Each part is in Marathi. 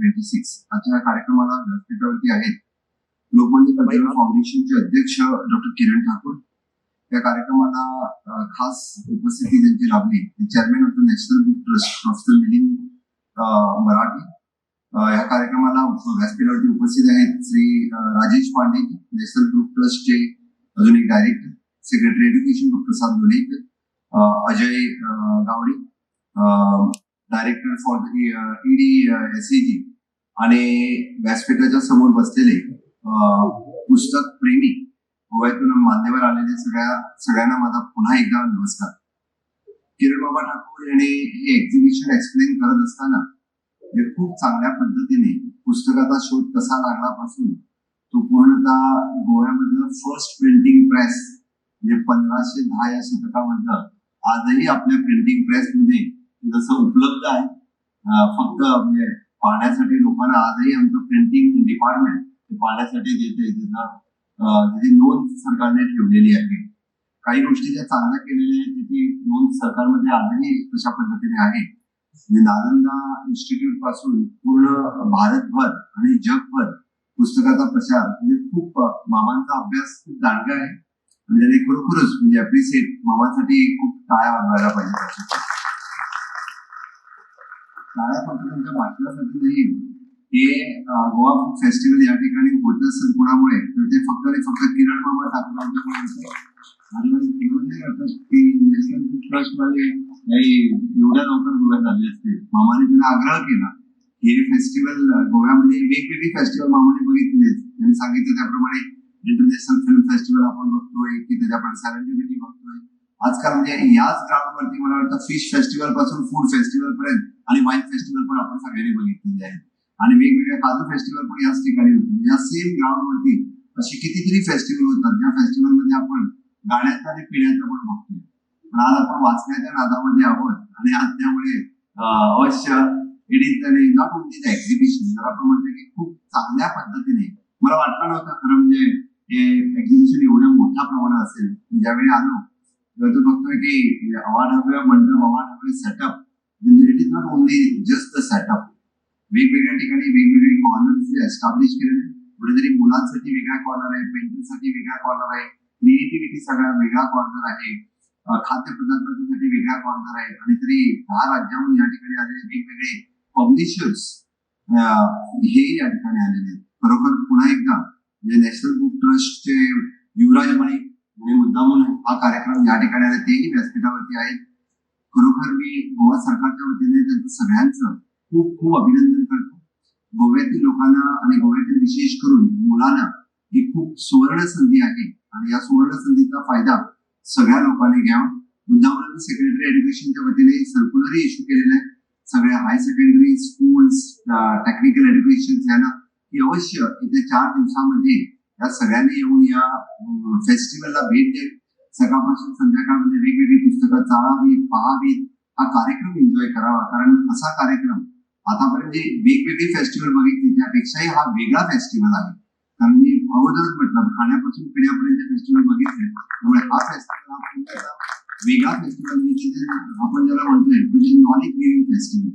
2026 आजच्या कार्यक्रमाला व्यासपीठावरती आहेत लोकमान्य कल्चरल फाउंडेशनचे अध्यक्ष डॉक्टर किरण ठाकूर. या कार्यक्रमाला खास उपस्थिती त्यांची लाभली chairman of the national book trust professor Milind Marathi. या कार्यक्रमाला व्यासपीठावरती उपस्थित आहेत श्री राजेश पांडे, नॅशनल बुक ट्रस्टचे अजून एक director, secretary education doctor Prasad Lolekar, Ajay Gawde, director for ED SAG, आणि व्यासपीठाच्या समोर बसलेले पुस्तक प्रेमी गोव्यातून मान्यवर आलेले सगळ्यांना माझा पुन्हा एकदा नमस्कार. किरण बाबा ठाकूर यांनी हे एक्झिबिशन एक्सप्लेन करत असताना खूप चांगल्या पद्धतीने पुस्तकाचा शोध कसा लागला पासून तो पूर्णतः गोव्यामधलं फर्स्ट प्रिंटिंग प्रेस म्हणजे 1510 या शतकामधलं आजही आपल्या प्रिंटिंग प्रेस मध्ये जसं उपलब्ध आहे, फक्त म्हणजे पाहण्यासाठी लोकांना आजही आमचं प्रिंटिंग डिपार्टमेंट पाहण्यासाठी देते, त्याची नोंद सरकारने ठेवलेली आहे. काही गोष्टी ज्या चांगल्या केलेल्या आहेत त्याची नोंद सरकारमध्ये आजही तशा पद्धतीने आहे. नालंदा इन्स्टिट्यूट पासून पूर्ण भारतभर आणि जगभर पुस्तकाचा प्रचार म्हणजे खूप मामांचा अभ्यास खूप दांडगा आहे आणि त्याने खरोखरच म्हणजे अप्रिशिएट मामांसाठी खूप टाळ्या वाजवायला पाहिजे. टाळ्या फक्त त्यांच्या भाषणासाठी नाही, हे गोवा बुक फेस्टिवल या ठिकाणी होत असेल कुणामुळे तर ते फक्त आणि फक्त किरण मामा ठाकूरांच्यामुळे करतात की नॅशनल बुक ट्रस्ट वाले एवढ्या लवकर गोव्यात आले असते. मामाने त्यांना आग्रह केला हे फेस्टिवल गोव्यामध्ये वेगवेगळी फेस्टिवल मामाने बघितले, त्यांनी सांगितलं त्याप्रमाणे इंटरनॅशनल फिल्म फेस्टिवल आपण बघतोय की त्याच्याकडे सेरेंडिपिटी बघतोय. आजकाल म्हणजे याच ग्राउंडवरती मला वाटतं फिश फेस्टिवल पासून फूड फेस्टिवल पर्यंत आणि वाईन फेस्टिवल पण आपण सगळ्यांनी बघितलेले आहेत आणि वेगवेगळ्या काजू फेस्टिवल पण याच ठिकाणी होते. या सेम ग्राउंडवरती अशी कितीतरी फेस्टिवल होतात ज्या फेस्टिवल मध्ये आपण गाण्याचं आणि पिण्याचं पण बघतोय. पण आज आपण वाचण्याच्या नादामध्ये आहोत आणि आज त्यामुळे अवश्य it is not only the exhibition, जर आपण म्हणतो की खूप चांगल्या पद्धतीने मला वाटलं नव्हतं खरं म्हणजे हे एक्झिबिशन एवढ्या मोठ्या प्रमाणात असेल. ज्यावेळी आलो तो बघतोय की अवाढव्य मंडप, अवाढव्य सेटअप, म्हणजे it is not only just the setup. वेगवेगळ्या ठिकाणी वेगवेगळे कॉर्नर्स एस्टॅब्लिश केलेले, कुठेतरी मुलांसाठी वेगळा कॉर्नर आहे, पेंटिंगसाठी वेगळा कॉर्नर आहे, क्रिएटिव्हिटी सगळा वेगळा कॉर्नर आहे, खाद्यपदार्थांसाठी वेगळा कॉर्नर आहे आणि तरी 10 राज्याहून या ठिकाणी आलेले वेगवेगळे पब्लिशर्स हे या ठिकाणी आलेले आहेत. खरोखर पुन्हा एकदा म्हणजे नॅशनल बुक ट्रस्टचे युवराज मणी आणि मुद्दामून हा कार्यक्रम या ठिकाणी आले तेही व्यासपीठावरती आहेत. खरोखर मी गोवा सरकारच्या वतीने त्यांचं सगळ्यांचं खूप खूप अभिनंदन करतो. गोव्यातील लोकांना आणि गोव्यातील विशेष करून मुलांना ही खूप सुवर्ण संधी आहे आणि या सुवर्ण संधीचा फायदा सगळ्या लोकांनी घ्यावा. मुद्दामून सेक्रेटरी एज्युकेशनच्या वतीने सर्क्युलरही इश्यू केलेले आहे सगळ्या हाय सेकंडरी स्कूल्स, टेक्निकल एज्युकेशन यांना की अवश्य येत्या 4 दिवसामध्ये या सगळ्यांनी येऊन या फेस्टिवलला भेट देत सकाळपासून संध्याकाळमध्ये वेगवेगळी पुस्तकं चाळावीत, पाहावीत, हा कार्यक्रम एन्जॉय करावा. कारण असा कार्यक्रम आतापर्यंत जे वेगवेगळी फेस्टिवल बघितली त्यापेक्षाही हा वेगळा फेस्टिवल आहे. कारण मी अगोदरच म्हटलं खाण्यापासून पिण्यापर्यंत फेस्टिवल बघितले, त्यामुळे हा फेस्टिवल हा पुण्याचा वेगळा फेस्टिवल आपण ज्याला म्हणतोय म्हणजे नॉलेज गिव्हिंग फेस्टिवल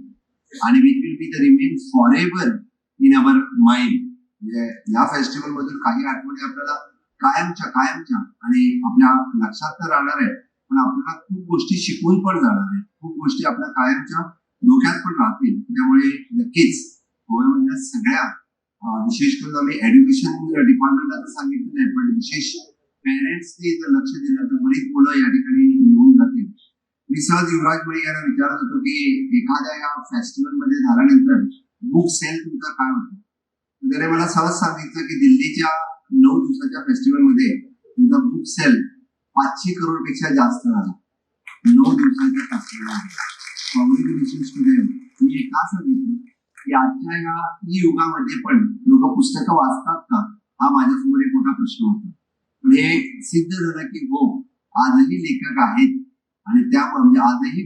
आणि which will be the remain for ever in our mind. म्हणजे या फेस्टिवल मधून काही आठवणी आपल्याला कायमच्या आणि आपल्या लक्षात तर राहणार आहे, पण आपल्याला खूप गोष्टी शिकवून पण जाणार आहेत, खूप गोष्टी आपल्या कायमच्या डोक्यात पण राहतील. त्यामुळे नक्कीच गोव्यामधल्या सगळ्या विशेष करून आम्ही एज्युकेशन डिपार्टमेंटला सांगितलेलं आहे, पण विशेष पेरेंट्सनी जर लक्ष दिलं तर बरीच मुलं या ठिकाणी येऊन जातील. मी सहज युवराज मणी यांना विचारत होतो की एखाद्या या फेस्टिवल मध्ये झाल्यानंतर बुक सेल तुमचा काय होतो, त्याने मला सहज सांगितलं की दिल्लीच्या 9 दिवसाच्या फेस्टिवल मध्ये तुमचा बुक सेल 500 करोड पेक्षा जास्त झाला 9 दिवसाच्या फेस्टिवलमध्ये. मी का सांगितलं की आजच्या या ई युगामध्ये पण लोक पुस्तकं वाचतात का, हा माझ्यासमोर एक मोठा प्रश्न होता. पण हे सिद्ध झालं की हो, आजही लेखक आहेत आणि त्या म्हणजे आजही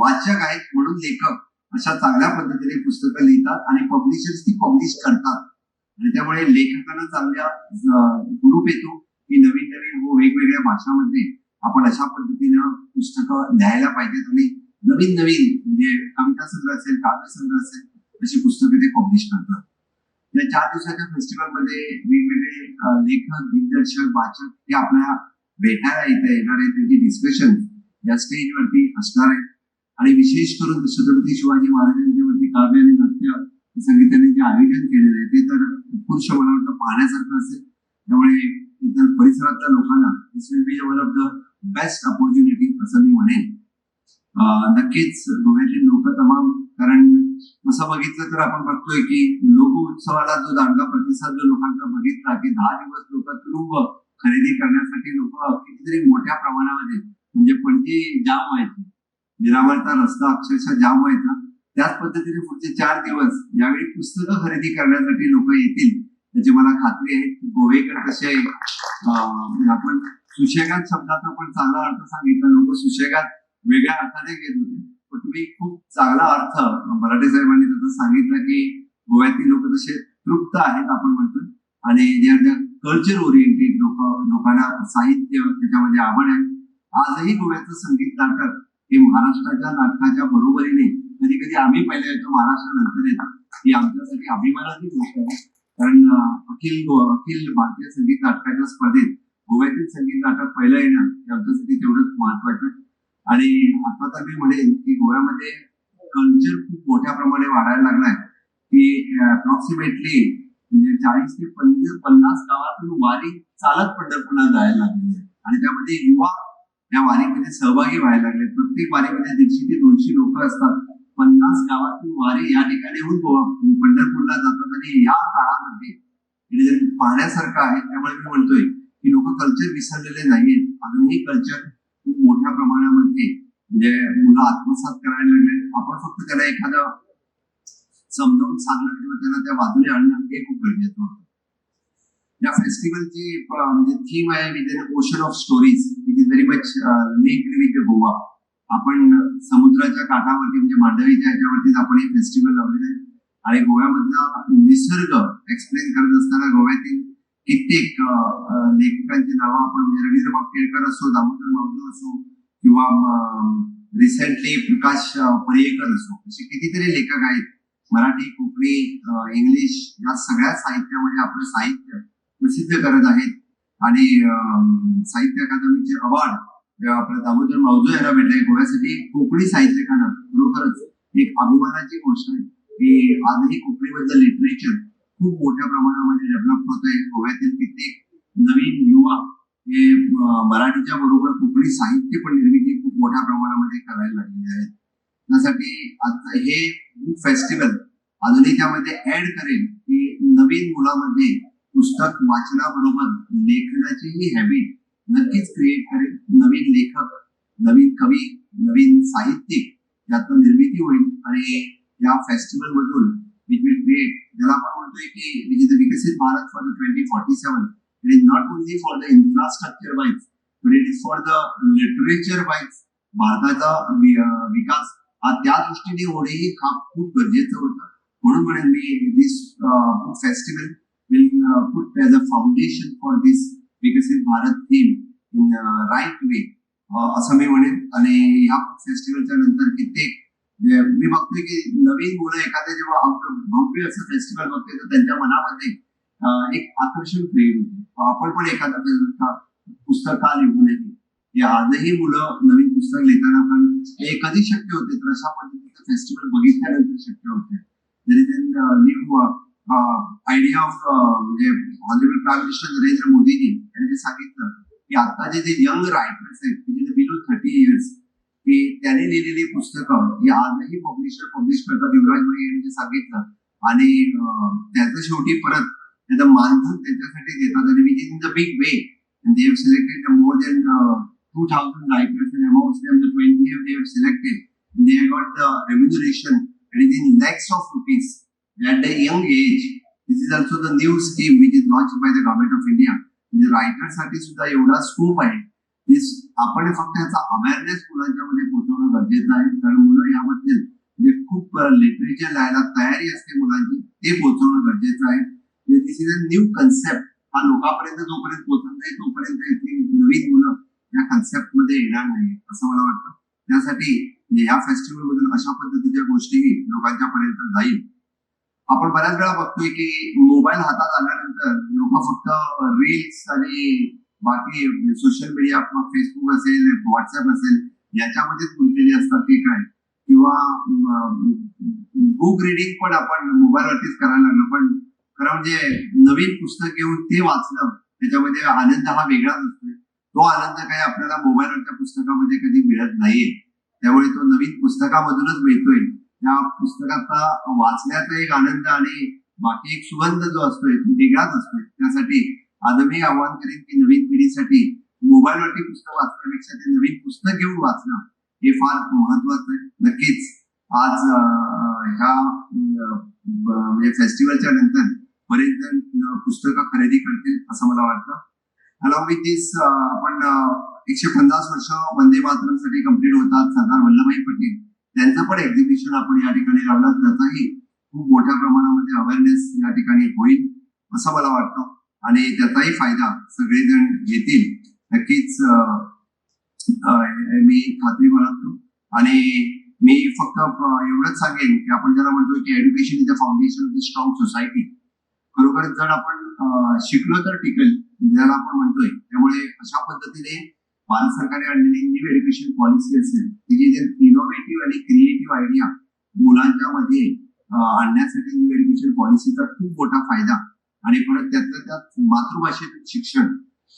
वाचक आहेत म्हणून लेखक अशा चांगल्या पद्धतीने पुस्तकं लिहितात आणि पब्लिशर्स ती पब्लिश करतात आणि त्यामुळे लेखकांना चांगल्या हुरूप येतो की नवीन वेगवेगळ्या भाषांमध्ये आपण अशा पद्धतीनं पुस्तकं लिहायला पाहिजेत आणि नवीन म्हणजे कविता संग्रह असेल, काव्य संग्रह असेल, अशी पुस्तकं ते पब्लिश करतात. या 4 दिवसाच्या फेस्टिवलमध्ये वेगवेगळे लेखक, दिग्दर्शक, वाचक हे आपल्याला भेटायला इथे येणार आहेत. त्यांची डिस्कशन या स्टेजवरती असणार आहे आणि विशेष करून छत्रपती शिवाजी महाराजांच्या वरती काव्य आणि नाट्य संगीताने जे आयोजन केलेलं आहे ते तर उत्कृष्ट मला वाटतं पाहण्यासारखं असेल. त्यामुळे इतर परिसरातल्या लोकांना this will be one of the best opportunity असं मी म्हणेन. नक्कीच गोव्यातली लोक तमाम, कारण असं बघितलं तर आपण बघतोय की लोक उत्सवाला जो दांडगा प्रतिसाद जो लोकांचा बघितला की 10 दिवस लोक तुरुंब खरेदी करण्यासाठी लोक कितीतरी मोठ्या प्रमाणामध्ये, म्हणजे पणजी जाम व्हायची, मिरामारचा रस्ता अक्षरशः जाम व्हायचा. त्याच पद्धतीने पुढचे 4 दिवस यावेळी पुस्तकं खरेदी करण्यासाठी लोक येतील याची मला खात्री आहे. गोवेकर कसे आपण सुशेगात शब्दाचा पण चांगला अर्थ सांगितला, लोक सुशेगात वेगळ्या अर्थाने घेत होते, पण तुम्ही खूप चांगला अर्थ मराठे साहेबांनी त्याचा सांगितलं की गोव्यातील लोक तसे तृप्त आहेत आपण म्हणतो आणि जे आर कल्चर ओरिएंटेड लोकांना साहित्य त्याच्यामध्ये आवड आहे. आजही गोव्याचं संगीत नाटक हे महाराष्ट्राच्या नाटकाच्या बरोबरीने कधी कधी आम्ही पहिले येतो, महाराष्ट्रानंतर येतो. ही आमच्यासाठी अभिमानाची गोष्ट आहे, कारण अखिल भारतीय संगीत नाटकाच्या स्पर्धेत गोव्यातील संगीत नाटक पहिलं येणं हे आमच्यासाठी तेवढंच महत्वाचं. आणि आता तर मी म्हणेन की गोव्यामध्ये कल्चर खूप मोठ्या प्रमाणे वाढायला लागलाय की अप्रॉक्सिमेटली म्हणजे 40 ते 50 गावातून वारी चालत पंढरपूरला जायला लागलेली आहे आणि त्यामध्ये युवा या वारीमध्ये सहभागी व्हायला लागले. प्रत्येक वारीमध्ये 150 ते 200 लोक असतात. 50 गावातून वारी या ठिकाणी पंढरपूरला जातात आणि या काळामध्ये पाहण्यासारखं आहे. त्यामुळे मी म्हणतोय की लोक कल्चर विसरलेले नाहीत, अजूनही कल्चर खूप मोठ्या प्रमाणामध्ये म्हणजे मुलं आत्मसात करायला लागले. आपण फक्त त्याला एखादं समजावून सांगणं किंवा त्याला त्या बाजूने आणणं हे खूप गरजेचं होतं. या फेस्टिवलची म्हणजे थीम आहे with an ocean of stories which is very much linked with Goa. आपण समुद्राच्या काठावरती म्हणजे मांडवीच्या ह्याच्यावरतीच आपण हे फेस्टिवल लावलेलं आहे आणि गोव्यामधला निसर्ग एक्सप्लेन करत असताना गोव्यातील कित्येक लेखकांची नावं आपण म्हणजे रवींद्रबाब केळकर असो, दामोदर मावजो असो किंवा रिसेंटली प्रकाश पर्येकर असो, असे कितीतरी लेखक आहेत. मराठी, कोकणी, इंग्लिश या सगळ्या साहित्यामध्ये आपलं साहित्य प्रसिद्ध करत आहेत आणि साहित्य अकादमीचे अवॉर्ड आपल्या दामोदर मावजो यांना भेटले. गोव्यासाठी कोकणी साहित्यिकांना खरोखरच एक अभिमानाची गोष्ट आहे की आजही कोकणीमधलं लिटरेचर खूप मोठ्या प्रमाणामध्ये डेव्हलप होत आहे. गोव्यातील कित्येक नवीन युवा हे मराठीच्या बरोबर कोकणी साहित्य पण निर्मिती खूप मोठ्या प्रमाणामध्ये करायला लागलेले आहेत. त्यासाठी आता हे फेस्टिवल अजूनही त्यामध्ये ऍड करेल की नवीन मुलामध्ये पुस्तक वाचनाबरोबर लेखनाचीही हॅबिट नक्कीच क्रिएट करेल. नवीन लेखक, नवीन कवी, नवीन साहित्यिक यातून निर्मिती होईल आणि या फेस्टिवल मधून इट विल क्रिएट, ज्याला आपण म्हणतोय की विकसित Bharat for the 2047. It is not only for the infrastructure wise but it is for the literature wise. भारताचा विकास हा त्या दृष्टीने होणेही हा खूप गरजेचं होतं. म्हणून म्हणेन मी this festival will put as a foundation for this विकसित Bharat theme in right way असं मी म्हणेन. आणि ह्या फेस्टिवलच्या नंतर कित्येक मी बघतोय की नवीन मुलं एखाद्या जेव्हा भव्य असं फेस्टिवल बघते तर त्यांच्या मनामध्ये एक आकर्षण क्रिएट होते. आपण पण एखादा पुस्तक का लिहू नये. हे आजही मुलं नवीन पुस्तक लिहिताना पण हे कधी शक्य होते तर अशा पद्धतीचं फेस्टिवल बघितल्यानंतर शक्य होते. न्यू आयडिया ऑफ म्हणजे honourable prime minister Narendra Modi ji यांनी जे सांगितलं की आताचे जे यंग रायटर्स आहेत म्हणजे बिलो 30 इयर्स की त्याने लिहिलेली पुस्तकं ही आजही पब्लिश करतात. युवराज मुळे यांनी जे सांगितलं आणि त्याचं शेवटी परत त्याचं मानधन त्यांच्यासाठी देतात आणि which is in the big way. They have selected more than 2,000 writers and amongst them the 20 they have selected. They have got the remuneration and it is in lakhs of rupees at a young age. This is also the new scheme which is launched by the government of India. म्हणजे रायटर साठी सुद्धा एवढा स्कोप आहे. आपण फक्त याचा अवेअरनेस मुलांच्या मध्ये पोहोचवणं गरजेचं आहे, कारण मुलं यामध्ये म्हणजे खूप लिटरेचर लिहायला तयारी असते मुलांची, ते पोहोचवणं गरजेचं आहे. दिस इज अ न्यू कन्सेप्ट. हा लोकांपर्यंत जोपर्यंत पोहोचत नाही तोपर्यंत इथली नवीन मुलं या कन्सेप्ट मध्ये येणार नाही असं मला वाटतं. त्यासाठी या फेस्टिवल मधून अशा पद्धतीच्या गोष्टीही लोकांच्या पर्यंत जाईल आपण बऱ्याच वेळा बघतोय की मोबाईल हातात आल्यानंतर लोक फक्त रील्स आणि बाकी सोशल मीडिया, फेसबुक असेल, व्हॉट्सअप असेल, याच्यामध्येच गुंतलेली असतात की काय, किंवा बुक रिडिंग पण आपण मोबाईलवरतीच करायला लागलो. पण खरं म्हणजे नवीन पुस्तक घेऊन ते वाचणं, त्याच्यामध्ये आनंद हा वेगळाच असतोय. तो आनंद काही आपल्याला मोबाईलवरच्या पुस्तकामध्ये कधी मिळत नाहीये. त्यामुळे तो नवीन पुस्तकामधूनच मिळतोय. त्या पुस्तकाचा वाचण्याचा एक आनंद आणि बाकी एक सुगंध जो असतोय तो वेगळाच असतोय. त्यासाठी आज मी आवाहन करेन की नवीन पिढीसाठी मोबाईलवरती पुस्तक वाचण्यापेक्षा ते नवीन पुस्तक घेऊन वाचणं हे फार महत्वाचं आहे. नक्कीच आज ह्या म्हणजे फेस्टिवलच्या नंतर बरेच जण पुस्तकं खरेदी करतील असं मला वाटतं. अलॉंग विथ दिस आपण 150 वर्ष वंदे मातरम साठी कम्प्लीट होतात. सरदार वल्लभभाई पटेल त्यांचं पण एक्झिबिशन आपण या ठिकाणी लावलं. त्याचाही खूप मोठ्या प्रमाणामध्ये अवेअरनेस या ठिकाणी होईल असं मला वाटतं आणि त्याचाही फायदा सगळेजण घेतील नक्कीच, मी खात्री बाळगतो. आणि मी फक्त एवढंच सांगेन की आपण ज्याला म्हणतो की education is the foundation of the strong society, खरोखर जर आपण शिकलो तर टिकेल ज्याला आपण म्हणतोय. त्यामुळे अशा पद्धतीने भारत सरकारने आणलेली न्यू एज्युकेशन पॉलिसी असेल, तिची जे इनोव्हेटिव्ह आणि क्रिएटिव्ह आयडिया मुलांच्या मध्ये आणण्यासाठी न्यू एज्युकेशन पॉलिसीचा खूप मोठा फायदा, आणि परत त्यातल्या त्यात मातृभाषेतून शिक्षण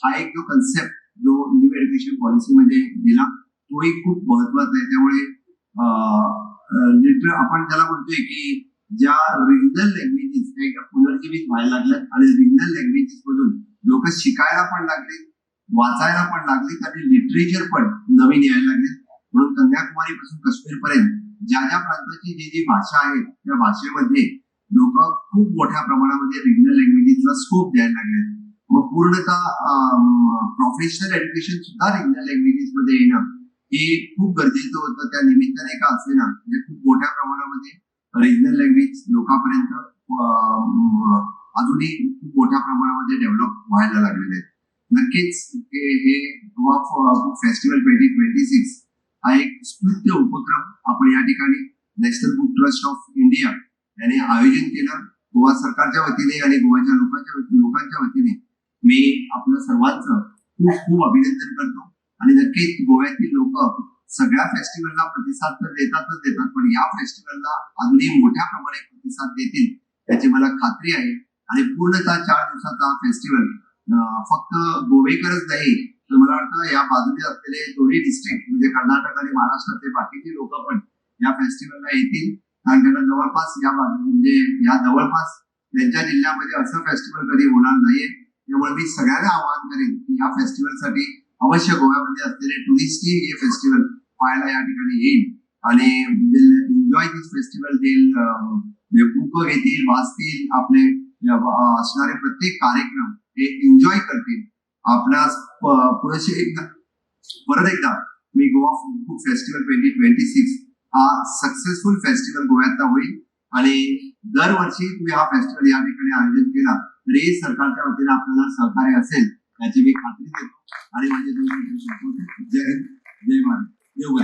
हा एक जो कन्सेप्ट जो न्यू एज्युकेशन पॉलिसी मध्ये दिला तोही खूप महत्वाचा आहे. त्यामुळे आपण ज्याला म्हणतोय की ज्या रिजनल लँग्वेजेस पुनर्जीवित व्हायला लागल्यात आणि रिजनल लँग्वेजेस मधून लोक शिकायला पण लागले, वाचायला पण लागलेत आणि लिटरेचर पण नवीन यायला लागले. म्हणून कन्याकुमारी पासून काश्मीर पर्यंत ज्या ज्या प्रांताची जी जी भाषा आहे त्या भाषेमध्ये लोक खूप मोठ्या प्रमाणामध्ये रिजनल लँग्वेजेसला स्कोप द्यायला लागले. मग पूर्णतः प्रोफेशनल एज्युकेशन सुद्धा रिजनल लँग्वेजेस मध्ये येणं हे खूप गरजेचं होतं. त्या निमित्ताने का असे ना, म्हणजे खूप मोठ्या प्रमाणामध्ये रिजनल लँग्वेज लोकांपर्यंत अजूनही खूप मोठ्या प्रमाणामध्ये डेव्हलप व्हायला लागलेले आहेत. नक्कीच हे गोवा बुक फेस्टिवल 2026 हा एक स्तुत्य उपक्रम आपण या ठिकाणी national book trust of India याने आयोजित केलं. गोवा सरकारच्या वतीने आणि गोव्याच्या लोकांच्या वतीने मी आपलं सर्वांचं खूप खूप अभिनंदन करतो. आणि नक्कीच गोव्यातील लोक सगळ्या फेस्टिवलला प्रतिसाद तर देतात, पण या फेस्टिवलला अजूनही मोठ्या प्रमाणात प्रतिसाद देतील याची मला खात्री आहे. आणि पूर्णतः 4 दिवसाचा फेस्टिवल फक्त गोवेकरच नाही, तर मला वाटतं या बाजूने असलेले दोन्ही डिस्ट्रिक्ट म्हणजे कर्नाटक आणि महाराष्ट्रातले बाकीचे लोक पण या फेस्टिवलला येतील. कारण त्यांना जवळपास म्हणजे या जवळपास त्यांच्या जिल्ह्यामध्ये असं फेस्टिवल कधी होणार नाहीये. त्यामुळे मी सगळ्यांना आवाहन करेन की या फेस्टिवलसाठी अवश्य गोव्यामध्ये असलेले टुरिस्ट हे फेस्टिवल पाहायला या ठिकाणी येईल आणि एन्जॉय दिस फेस्टिवल. बुक घेतील, वाचतील, आपले असणारे प्रत्येक कार्यक्रम हे एन्जॉय करतील. आपणास पुरेसे परत एकदा मी गोवा बुक फेस्टिवल 2026 हा सक्सेसफुल फेस्टिवल गोव्यातला होईल. आणि दरवर्षी तुम्ही हा फेस्टिवल या ठिकाणी आयोजित केला तरी सरकारच्या वतीने आपल्याला सहकार्य असेल याची मी खात्री देतो. आणि माझे जय हिंद, जय भारत, देव बरे.